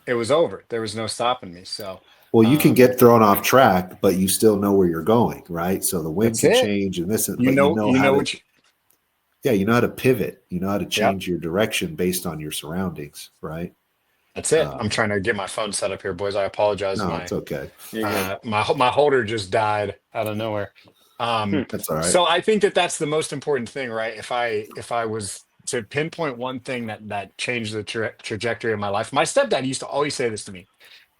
B: it was over. There was no stopping me. So
A: Well, you can
B: um,
A: get thrown off track, but you still know where you're going, right? So the wind
B: that's
A: can
B: it.
A: change and this, but you know
B: You
A: how
B: know
A: to,
B: what you.
A: yeah, you know how to pivot. You know how to
B: Yep,
A: change your direction based on your surroundings, right?
B: that's it. I'm
A: Um,
B: trying to get my phone set up here, boys. I apologize.
A: no, it's okay.
C: You're good.
B: My holder just died out of nowhere.
C: Hmm.
A: That's all right.
B: So I think that that's the most important thing, right? If I was to pinpoint one thing that changed the trajectory of my life, my stepdad used to always say this to me: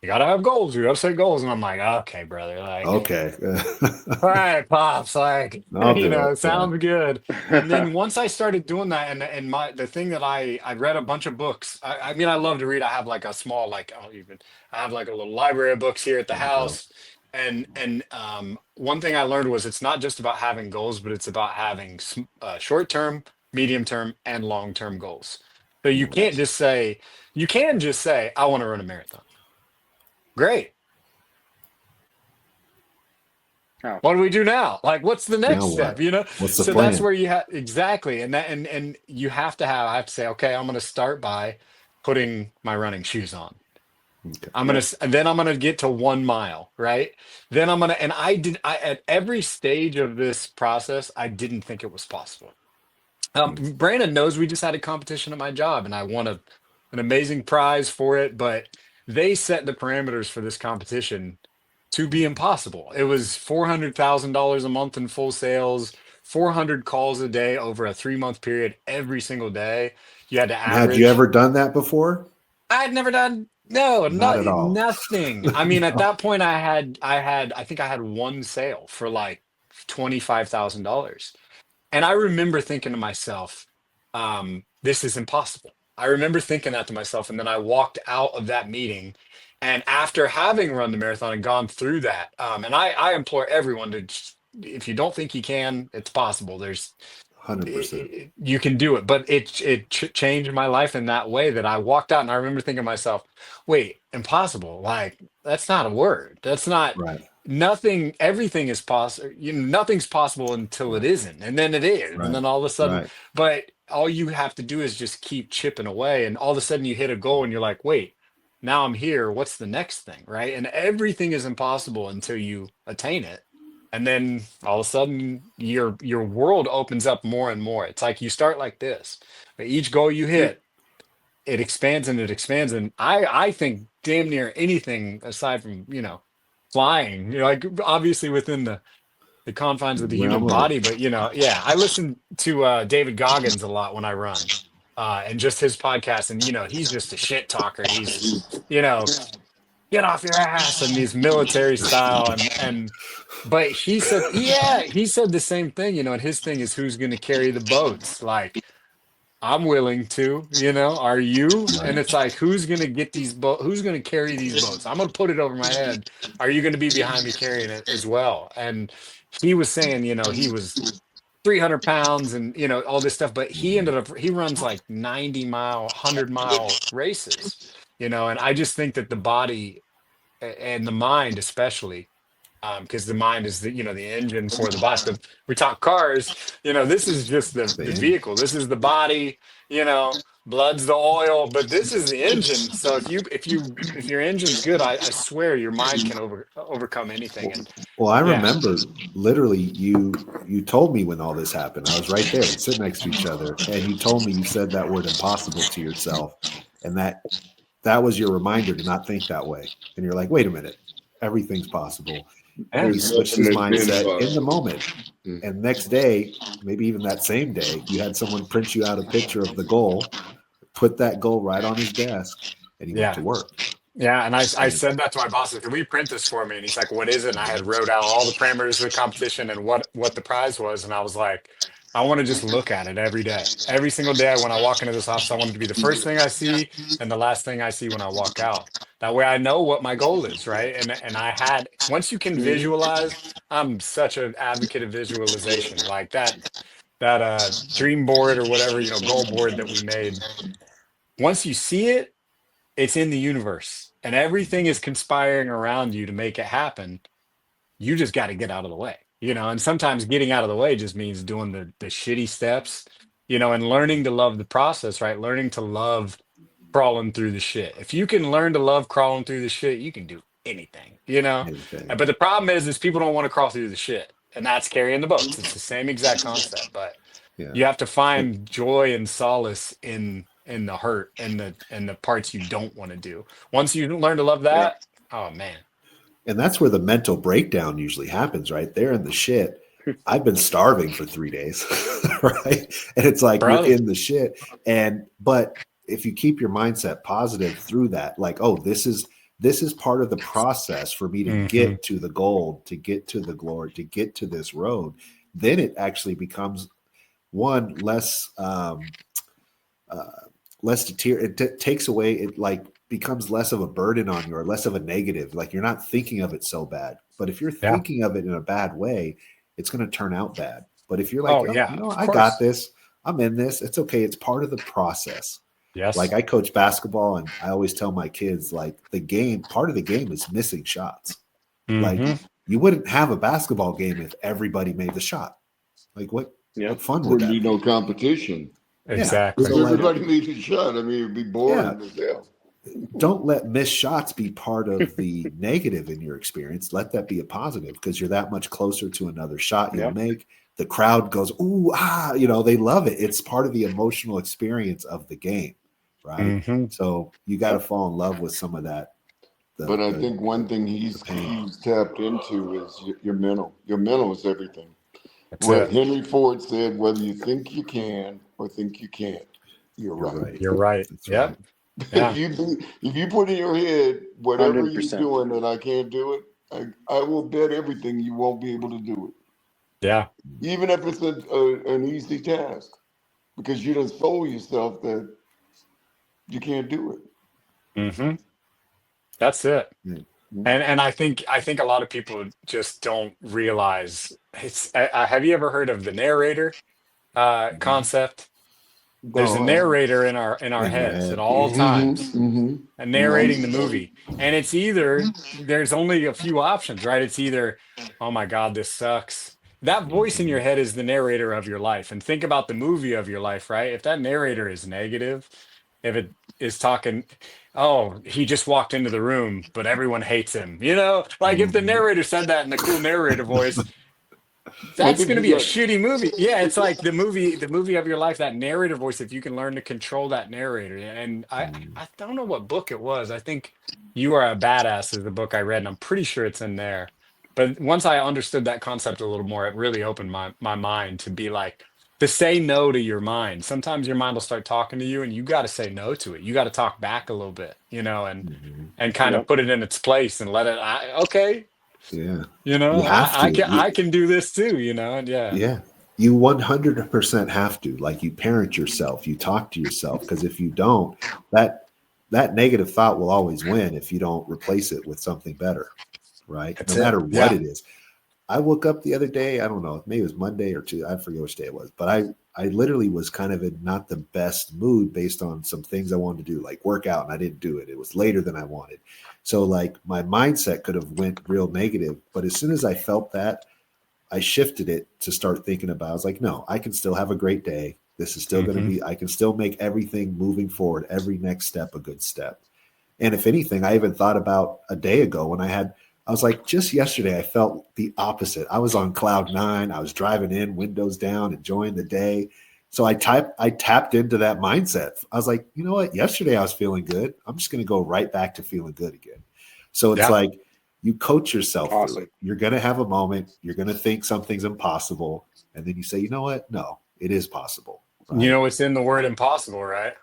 B: "You gotta have goals. You gotta set goals." And I'm like, "Okay, brother. Like,
A: Okay.
B: all right, pops. Like,
A: I'll do it. Yeah.
B: sounds good." And then once I started doing that, and the thing that I read a bunch of books. I mean, I love to read. I have like a small I have like a little library of books here at the
A: There you go.
B: house. And one thing I learned was it's not just about having goals, but it's about having short term, medium term, and long term goals. So you can't
C: Nice.
B: just say you can just say I want to run a marathon. Great.
C: Oh.
B: What do we do now? Like, what's the next
A: Now
B: step?
A: what?
B: You know?
A: What's the
B: So that's
A: plan?
B: where you have exactly, and that and you have to have. I have to say, okay, I'm going to start by putting my running shoes on.
A: Okay.
C: Yeah.
B: And then I'm gonna get to 1 mile, right? Then I'm gonna, and I at every stage of this process, I didn't think it was possible. Brandon knows we just had a competition at my job, and I won an amazing prize for it. But they set the parameters for this competition to be impossible. It was $400,000 a month in full sales, 400 calls a day over a 3 month period, every single day. You had to
A: And had you
B: average.
A: ever done that before?
B: I had never done no,
A: Not
B: not
A: at all.
B: nothing. I mean, at
A: No.
B: that point, I think I had one sale for like $25,000, and I remember thinking to myself, "This is impossible." I remember thinking that to myself, and then I walked out of that meeting, and after having run the marathon and gone through that, and I implore everyone to, if you don't think you can, it's possible.
A: 100%.
B: You can do it, but it changed my life in that way that I walked out and I remember thinking to myself, wait, impossible, like that's not a word, that's not
A: Right.
B: nothing, everything is possible, nothing's possible until it
A: Right.
B: isn't, and then it is, and
A: Right.
B: then all of a sudden,
A: Right.
B: but all you have to do is just keep chipping away, and all of a sudden you hit a goal and you're like, wait, now I'm here, what's the next thing, right? And everything is impossible until you attain it, and then all of a sudden your world opens up more and more. It's like you start like this, but each goal you
C: Hmm.
B: hit, it expands and it expands. And I think damn near anything aside from flying, like obviously within the confines of the human
A: Realm of
B: body, but yeah, I listen to David Goggins a lot when I run, and just his podcast, and he's just a shit talker. He's you know get off your ass and these military style, and but he said, yeah, he said the same thing, and his thing is who's going to carry the boats. Like, I'm willing to, are you? And
A: right.
B: it's like, who's going to get these who's going to carry these boats? I'm going to put it over my head. Are you going to be behind me carrying it as well? And he was saying, he was 300 pounds and all this stuff, but he runs like 90-mile, 100-mile races, and I just think that the body and the mind especially, because the mind is the engine for the body. So we talk cars, this is just the
A: The
B: vehicle, this is the body, blood's the oil, but this is the engine. So if your engine's good, I swear your mind can overcome anything. And
A: Well, I
B: yeah,
A: remember literally you told me when all this happened. I was right there, we sit next to each other, and you told me you said that word impossible to yourself, and that was your reminder to not think that way. And you're like, wait a minute, everything's possible. And he switched his mindset in the moment. And next day, maybe even that same day, you had someone print you out a picture of the goal, put that goal right on his desk, and he went
B: yeah.
A: to work.
B: Yeah, and I said that to my boss. Can we print this for me? And he's like, "What is it?" And I had wrote out all the parameters of the competition and what the prize was. And I was like, "I want to just look at it every day, every single day when I walk into this office. I want it to be the first thing I see and the last thing I see when I walk out." That way I know what my goal is, right? And I had, once you can visualize, I'm such an advocate of visualization. Like that dream board or whatever, goal board that we made. Once you see it, it's in the universe and everything is conspiring around you to make it happen. You just got to get out of the way, and sometimes getting out of the way just means doing the shitty steps, and learning to love the process, right? Learning to love crawling through the shit. If you can learn to love crawling through the shit, you can do anything,
A: Anything.
B: But the problem is people don't want to crawl through the shit, and that's carrying the boats. It's the same exact concept, but
A: Yeah.
B: you have to find joy and solace in the hurt and the parts you don't want to do. Once you learn to love that, oh man.
A: And that's where the mental breakdown usually happens, right? They're in the shit. I've been starving for 3 days, right? And it's like
B: Brother.
A: you're in the shit. But if you keep your mindset positive through that, like, oh, this is part of the process for me to get to the goal, to get to the glory, to get to this road, then it actually becomes one less it takes away, it like becomes less of a burden on you or less of a negative. Like you're not thinking of it so bad. But if you're thinking of it in a bad way, it's going to turn out bad. But if you're like, I got this, I'm in this, it's okay. It's part of the process.
B: Yes.
A: Like I coach basketball and I always tell my kids, like part of the game is missing shots. Like you wouldn't have a basketball game if everybody made the shot. Like what fun would that
D: be? No competition.
B: Exactly.
D: So everybody needs a shot. I mean, it'd be boring as hell.
A: Don't let missed shots be part of the negative in your experience. Let that be a positive because you're that much closer to another shot you'll make. The crowd goes, ooh, they love it. It's part of the emotional experience of the game, right? So you got to fall in love with some of that.
D: But I think one thing he's tapped into is your mental. Your mental is everything. What Henry Ford said, whether you think you can or think you can't, you're right.
B: You're right.
A: That's
B: Yeah.
A: right.
B: Yeah.
D: If you put in your head whatever
C: 100%.
D: you're doing and I can't do it, I will bet everything you won't be able to do it.
B: Yeah.
D: Even if it's an easy task, because you done sold yourself that you can't do it.
B: That's it. And I think a lot of people just don't realize it's. Have you ever heard of the narrator concept? There's a narrator in our heads at all times, and narrating the movie. And it's either there's only a few options, right? It's either, oh my God, this sucks. That voice in your head is the narrator of your life. And think about the movie of your life, right? If that narrator is negative, if it is talking, oh, he just walked into the room, but everyone hates him. Like if the narrator said that in the cool narrator voice, that's going to be a shitty movie. Yeah, it's like the movie of your life, that narrator voice, if you can learn to control that narrator. And I don't know what book it was. I think You Are a Badass is the book I read, and I'm pretty sure it's in there. But once I understood that concept a little more, it really opened my mind to be like, to say no to your mind. Sometimes your mind will start talking to you and you got to say no to it. You got to talk back a little bit, and kind of put it in its place and let it, okay.
A: Yeah.
B: I can do this too, and
A: Yeah. You 100% have to, like you parent yourself, you talk to yourself, because if you don't, that negative thought will always win if you don't replace it with something better, right?
B: That's
A: no matter
B: it.
A: what it is. I woke up the other day, I don't know, maybe it was Monday or Tuesday, I forget which day it was, but I literally was kind of in not the best mood based on some things I wanted to do, like work out, and I didn't do it. It was later than I wanted. So like my mindset could have went real negative, but as soon as I felt that, I shifted it to start thinking about, I was like, no, I can still have a great day. This is still going to be, I can still make everything moving forward, every next step a good step. And if anything, I even thought about a day ago when I was like, just yesterday, I felt the opposite. I was on cloud 9. I was driving in, windows down, enjoying the day. So I tapped into that mindset. I was like, you know what? Yesterday I was feeling good. I'm just going to go right back to feeling good again. So it's like you coach yourself.
C: Awesome.
A: Through it. You're going to have a moment. You're going to think something's impossible. And then you say, you know what? No, it is possible. Right?
B: It's in the word impossible, right?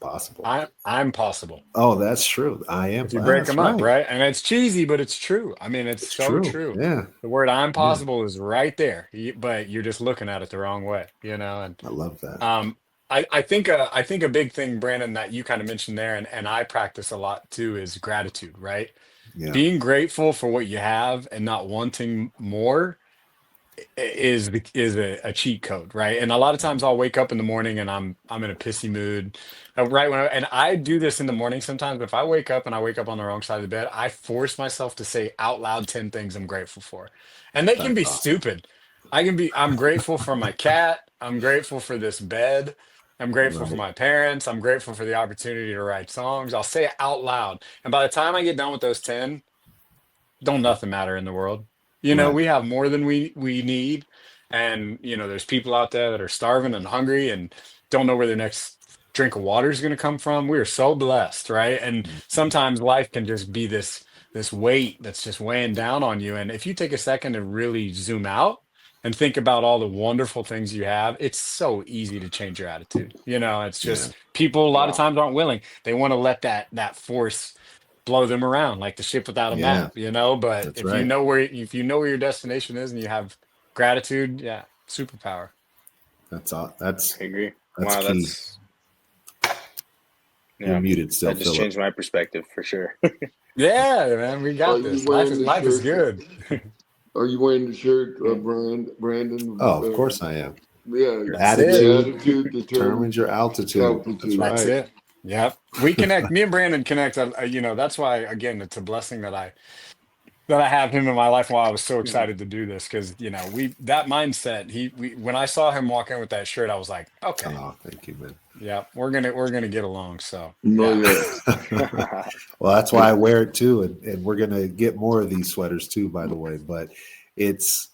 A: Possible.
B: I'm possible.
A: Oh, that's true. I am.
B: If you break them up, right? And it's cheesy, but it's true. I mean, it's so true.
A: Yeah.
B: The word I'm possible is right there, but you're just looking at it the wrong way, And
A: I love that.
B: I think a big thing, Brandon, that you kind of mentioned there, and I practice a lot too, is gratitude, right?
A: Yeah,
B: Being grateful for what you have and not wanting more is a cheat code, right? And a lot of times I'll wake up in the morning and I'm in a pissy mood, right when and I do this in the morning sometimes. But if I wake up and I wake up on the wrong side of the bed, I force myself to say out loud 10 things I'm grateful for, and they can
A: that's
B: be
A: awesome.
B: stupid. I'm grateful for my cat. I'm grateful for this bed. I'm grateful for
A: Right.
B: my parents. I'm grateful for the opportunity to write songs. I'll say it out loud, and by the time I get done with those 10, don't nothing matter in the world.
A: Right.
B: We have more than we need, and there's people out there that are starving and hungry and don't know where their next drink of water is going to come from. We are so blessed, right? And
A: Mhm.
B: sometimes life can just be this weight that's just weighing down on you. And if you take a second to really zoom out and think about all the wonderful things you have, it's so easy to change your attitude. It's
A: Yeah.
B: just people a lot of
C: Yeah.
B: times aren't willing. They want to let that force blow them around like the ship without a
A: Yeah.
B: map. But
A: That's right.
B: if you know where your destination is and you have gratitude, yeah, superpower.
A: That's all. That's
C: I agree.
A: that's
C: Wow,
A: key.
C: that's
A: You're
C: yeah.
A: muted still,
C: That just
A: Philip.
C: changed my perspective for sure.
B: Yeah, man, we
D: Are
B: got
D: you
B: this.
D: wearing the
B: Life is
D: shirt?
B: good.
D: Are you wearing the shirt,
C: Mm.
D: Brandon?
A: Oh, of course I am.
D: Yeah,
A: Your
B: That's it.
D: your
A: attitude
D: attitude
A: determines
D: determines
A: your altitude. That's
D: altitude.
B: That's
A: right.
B: it. Yep. We connect. Me and Brandon connect. That's why again, it's a blessing that I have him in my life. While I was so
C: Mhm.
B: excited to do this, because we that mindset. When I saw him walk in with that shirt, I was like, okay,
A: Oh, thank you, man.
B: yeah, we're gonna get along. So
D: No,
B: yeah.
D: yeah.
A: Well, that's why I wear it too, and we're gonna get more of these sweaters too, by the way. But it's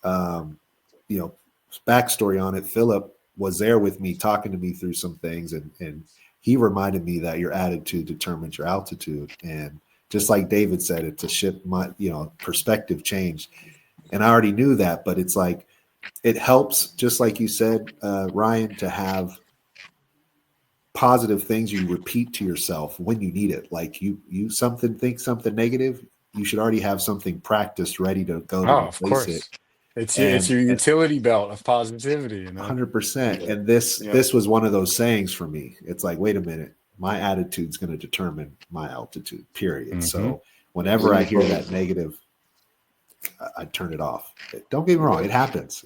A: you know, backstory on it. Philip was there with me, talking to me through some things, and he reminded me that your attitude determines your altitude. And just like David said, it's a shift, my perspective change. And I already knew that, but it's like it helps, just like you said, Ryan, to have positive things you repeat to yourself when you need it. Like you think something negative, you should already have something practiced ready to go to
B: Oh, of
A: replace it.
B: course. It's
A: And
B: your utility belt of positivity.
A: 100%.
C: Yeah.
A: And this
C: Yeah.
A: this was one of those sayings for me. It's like, wait a minute, my attitude's going to determine my altitude. Period.
B: Hmm.
A: So whenever I hear that negative, I turn it off. Don't get me wrong, it happens.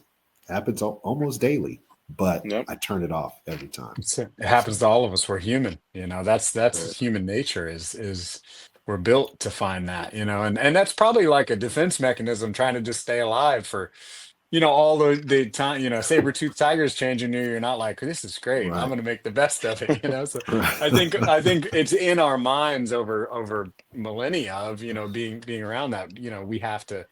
A: It happens almost daily, but
C: Yep.
A: I turn it off every time.
B: It
A: So
B: happens to all of us. We're human. That's
D: Right.
B: human nature is we're built to find that. And that's probably like a defense mechanism trying to just stay alive for, all the time, saber-toothed tigers changing you. You're not like, this is great. I'm
A: right.
B: gonna make the best of it. So I
A: Right.
B: think I think it's in our minds over millennia of, being around that, we have to.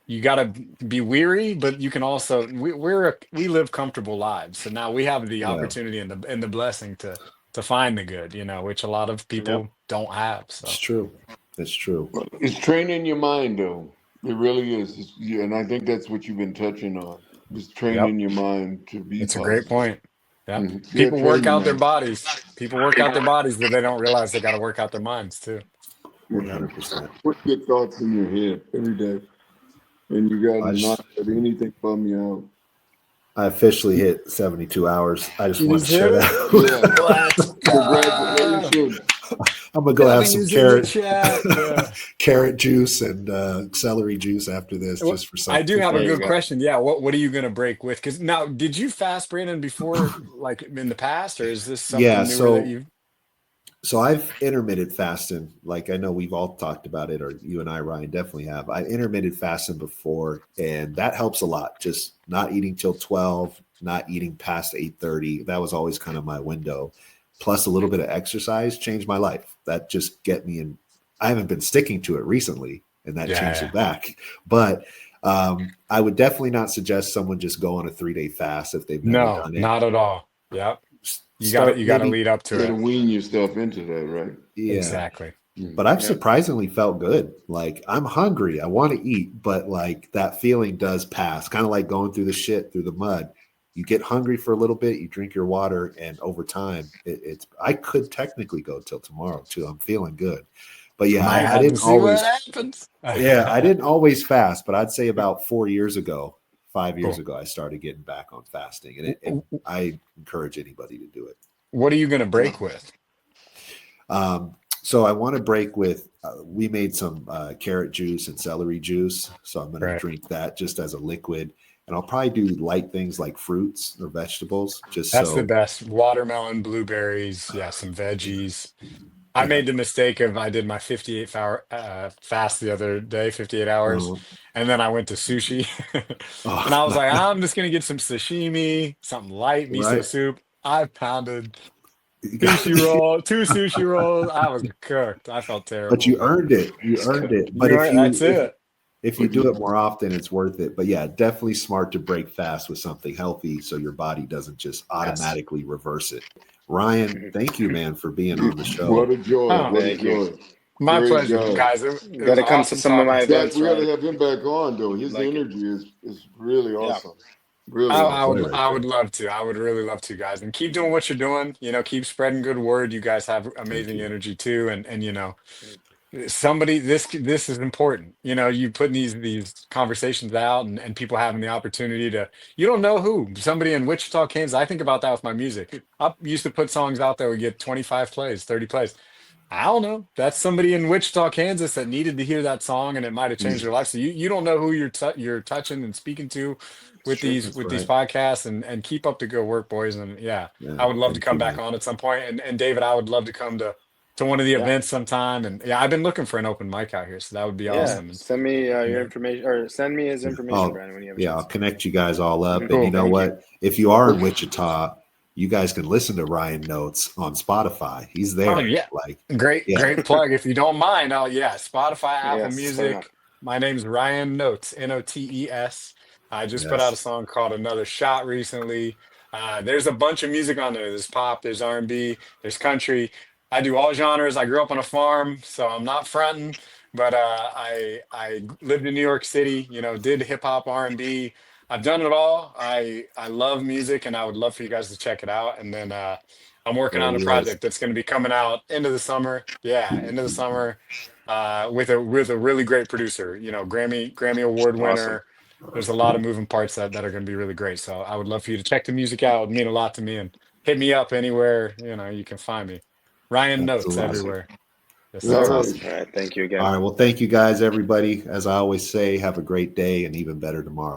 B: You got to be weary, but you can also we live comfortable lives. So now we have the
A: Yeah,
B: opportunity and the blessing to find the good, which a lot of
C: Yep.
B: people don't have.
A: it's
B: So
A: true. It's true.
D: It's training your mind, though. It really is. And I think that's what you've been touching on. It's
B: yep,
D: training your mind to be
B: it's a great
D: positive.
B: point. Yep.
D: Yeah,
B: People
D: train
B: work
D: your
B: out their
D: mind.
B: bodies. People work out their bodies, but they don't realize they got to work out their minds too.
C: Yep.
A: 100%.
D: Put good thoughts in your head every day, and you got
A: I
D: to
A: just
D: not let anything bum you out.
A: I officially hit 72 hours. I just
B: You
A: wanted
B: just
A: to
B: hit
A: share
B: it.
A: that.
D: Yeah.
B: Let's go.
D: Congratulations.
A: I'm gonna go have some
B: W's in the chat. Yeah.
A: carrot juice and celery juice after this,
B: Well,
A: just for
B: I
A: some.
B: do have a
C: There you
B: good
C: go.
B: question. Yeah, what are you going to break with? Because now, did you fast, Brandon, before, like in the past, or is this
A: Yeah,
B: something newer that
A: so
B: you?
A: I've intermittent fasting. Like I know we've all talked about it, or you and I, Ryan, definitely have. I intermittent fasting before, and that helps a lot. Just not eating till 12, not eating past 8:30. That was always kind of my window. Plus a little bit of exercise changed my life. That just get me in. I haven't been sticking to it recently, and that changed
B: Yeah,
A: it back. But I would definitely not suggest someone just go on a 3-day fast if they've never
B: no,
A: done it.
B: not at all. Yep,
A: Start
B: you got to
A: maybe,
B: lead up
D: You
B: to
D: got to
B: it.
D: wean yourself into that, right?
A: yeah.
B: Exactly.
A: But I've
C: Yep.
A: surprisingly felt good. Like I'm hungry, I want to eat, but like that feeling does pass. Kind of like going through the shit, through the mud. You get hungry for a little bit, you drink your water, and over time, it's. I could technically go till tomorrow too. I'm feeling good, but yeah,
B: Might
A: I
B: have to
A: didn't
B: see what
A: always.
B: happens.
A: Yeah, I didn't always fast, but I'd say about 4 years ago, 5 years
B: Cool.
A: ago, I started getting back on fasting, and I encourage anybody to do it.
B: What are you going to break with?
A: So I want to break with, we made some carrot juice and celery juice. So I'm going to drink that just as a liquid. And I'll probably do light things like fruits or vegetables.
B: That's the best. Watermelon, blueberries, yeah, some veggies. I made the mistake of I did my 58-hour fast the other day, 58 hours, and then I went to sushi. And I was like, I'm just going to get some sashimi, something light, miso soup. I pounded sushi roll, 2 sushi rolls. I was cooked. I felt terrible.
A: But you earned it. You earned it. But
B: that's it.
A: If you do it more often, it's worth it. But yeah, definitely smart to break fast with something healthy so your body doesn't just automatically reverse it. Ryan, thank you, man, for being on the show.
D: What a joy.
B: Oh,
D: what a joy.
B: My
D: Great
B: pleasure,
D: job.
B: guys.
C: Got to come to some of my events.
D: We got to have him back on, though. His energy is really awesome. Really awesome.
B: I would love to. I would really love to, guys. And keep doing what you're doing. You know, keep spreading good word. You guys have amazing energy too. And you know, this is important. You know, you putting these conversations out and people having the opportunity to, you don't know who, somebody in Wichita, Kansas. I think about that with my music. I used to put songs out that would get 25 plays, 30 plays. I don't know. That's somebody in Wichita, Kansas that needed to hear that song and it might have changed their life. So you don't know who you're touching and speaking to with these podcasts, and keep up the good work, boys. And I would love to come back on at some point. And David, I would love to come to one of the events sometime. And I've been looking for an open mic out here, so that would be awesome.
C: Send me your information, or send me his information, Brandon, when you have a chance.
A: I'll connect you guys all up.
C: Cool,
A: and you know what? If you are in Wichita, you guys can listen to Ryan Notes on Spotify. He's there.
B: Oh, yeah. Great plug. If you don't mind, Spotify, Apple Music. My name's Ryan Notes, Notes. I just put out a song called Another Shot recently. There's a bunch of music on there. There's pop, there's R&B, there's country. I do all genres. I grew up on a farm, so I'm not fronting, but I lived in New York City, you know, did hip hop, R&B. I've done it all. I love music, and I would love for you guys to check it out. And then I'm working on a project that's going to be coming out into the summer. Yeah, into the summer with a really great producer. You know, Grammy Award winner. There's a lot of moving parts that are going to be really great. So I would love for you to check the music out. It would mean a lot to me. And hit me up anywhere you can find me. Ryan Notes everywhere.
C: That's awesome. All right, thank you again.
A: All right, well, thank you guys, everybody. As I always say, have a great day and even better tomorrow.